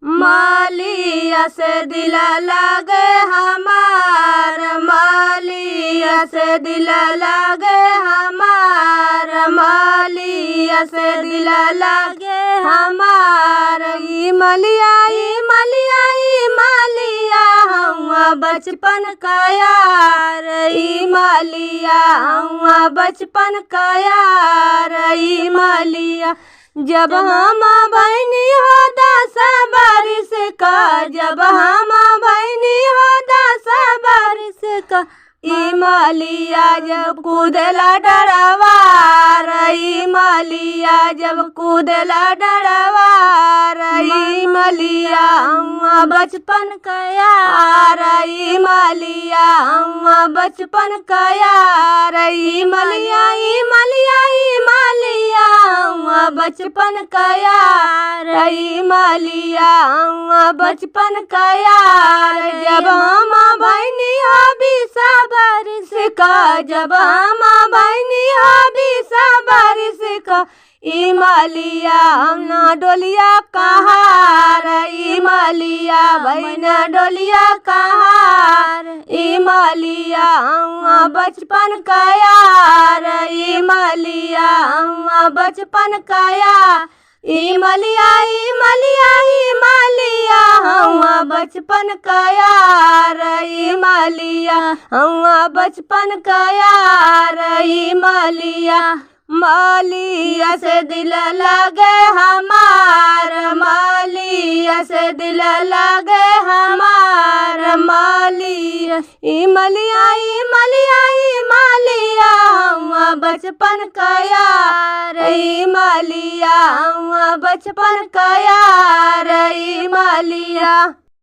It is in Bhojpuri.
मालिया से दिल लागे हमार, मालिया से दिल लागे हमार, मालिया से दिल लागे हमार। ई मलिया ई मलिया ई मालिया हुआ बचपन का यार, ई मालिया हुआ बचपन का यार। ई मालिया जब हम बहनी हो 10 बारिश का, जब हम बहनी हो 10 बारिश का। ई मालिया जब कूदेला डरवार, ई मालिया जब कूदेला डरवार। ई मालिया हुआ बचपन का यार, ई मालिया हुआ बचपन का यार। ई मलिया ई मलिया ई मालिया हुआ बचपन का यार, ई मालिया हुआ बचपन का यार। जब हम बहनी हो 20 बारिश का, जब हम बहनी हो 20 बारिश का। ई मालिया हम ना डोलिया कहार, ई मालिया बहना डोलिया कहार। ई मालिया हुआ बचपन का यार, ई मालिया हुआ बचपन का यार। ई मलिया ई मलिया ई मालिया हुआ बचपन का यार, ई मालिया हुआ बचपन का यार। ई मालिया मालिया से दिल लागे हमार, मालिया से दिल लागे हमार। मालिया ई मलिया ई मलिया ई मालिया हुआ बचपन का यार, ई मालिया हुआ बचपन का यार। ई मालिया।